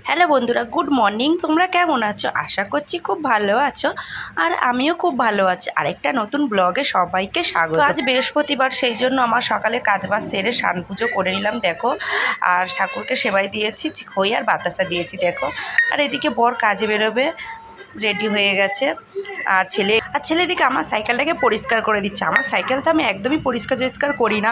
Hello বন্ধুরা, good morning. তোমরা কেমন আছো? আশা করছি খুব ভালো আছো, আর আমিও খুব ভালো আছি। আরেকটা নতুন ব্লগে সবাইকে স্বাগত। আজ বৃহস্পতিবার, সেই জন্য আমার সকালে কাজবাজ সেরে স্নান পুজো করে নিলাম দেখো। আর ঠাকুরকে সেবাই দিয়েছি, খই আর বাতাসা দিয়েছি দেখো। আর এদিকে বর কাজে বেরোবে, রেডি হয়ে গেছে। আর ছেলে দিকে আমার সাইকেলটাকে পরিষ্কার করে দিচ্ছে। আমার সাইকেলটা আমি একদমই পরিষ্কার করি না,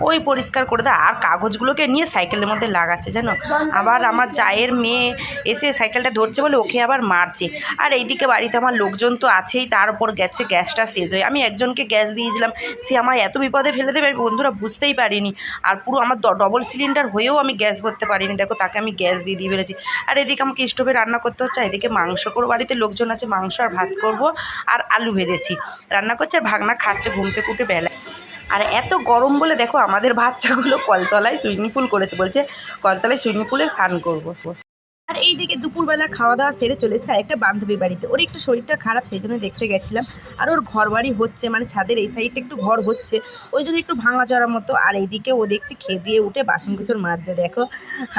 ওই পরিষ্কার করে দেয়। আর কাগজগুলোকে নিয়ে সাইকেলের মধ্যে লাগাচ্ছে জানো। আবার আমার জায়ের মেয়ে এসে সাইকেলটা ধরছে বলে ওকে আবার মারছে। আর এইদিকে বাড়িতে আমার লোকজন তো আছেই, তার উপর গেছে গ্যাসটা শেষ হয়ে। আমি একজনকে গ্যাস দিয়েছিলাম, সে আমার এত বিপদে ফেলে দেবে আমি বন্ধুরা বুঝতেই পারিনি। আর পুরো আমার ডবল সিলিন্ডার হয়েও আমি গ্যাস ভরতে পারিনি দেখো, তাকে আমি গ্যাস দিয়ে ফেলেছি। আর এদিকে আমাকে স্টোভে রান্না করতে হচ্ছে। এদিকে মাংস করবো, বাড়িতে লোকজন আছে, মাংস আর ভাত করব। আর আলু ভেজেছি, রান্না করছে। আর ভাগনা খাচ্ছে ঘুমতে কুটে বেলা। আর এত গরম বলে দেখো আমাদের বাচ্চাগুলো কলতলায় সুইমিং পুল করেছে, বলছে কলতলায় সুইমিং পুলে স্নান করবো। আর এইদিকে দুপুরবেলা খাওয়া দাওয়া সেরে চলে এসেছে একটা বান্ধবীর বাড়িতে। ওর একটু শরীরটা খারাপ, সেই জন্য দেখতে গেছিলাম। আর ওর ঘর বাড়ি হচ্ছে, মানে ছাদের এই সাইডটা একটু ঘর হচ্ছে, ওই জন্য একটু ভাঙা চড়া মতো। আর এইদিকে ও দেখছি খেয়ে দিয়ে উঠে বাসন কুসন মাজছে দেখো।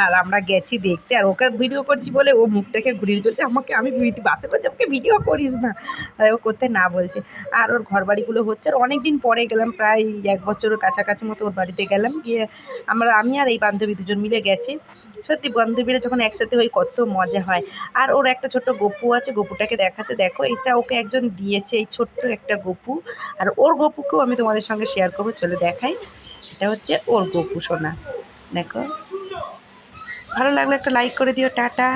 আর আমরা গেছি দেখতে, আর ওকে ভিডিও করছি বলে ও মুখটাকে ঘুরিয়ে চলছে আমাকে। আমি বাসে করছি, আমাকে ভিডিও করিস না, তাই ও করতে না বলছে। আর ওর ঘর বাড়িগুলো হচ্ছে। আর অনেক দিন পরে গেলাম, প্রায় 1 বছরের কাছাকাছি মতো ওর বাড়িতে গেলাম। গিয়ে আমি আর এই বান্ধবী দুজন মিলে গেছি। সত্যি বান্ধবীরা যখন একসাথে হই কত মজা হয়। আর ওর একটা ছোট্ট গপু আছে, গপুটাকে দেখাচ্ছে দেখো। এটা ওকে একজন দিয়েছে, এই ছোট্ট একটা গপু। আর ওর গপুকেও আমি তোমাদের সঙ্গে শেয়ার করবো, চলে দেখাই। এটা হচ্ছে ওর গপু সোনা দেখো। ভালো লাগলে একটা লাইক করে দিও, টাটা।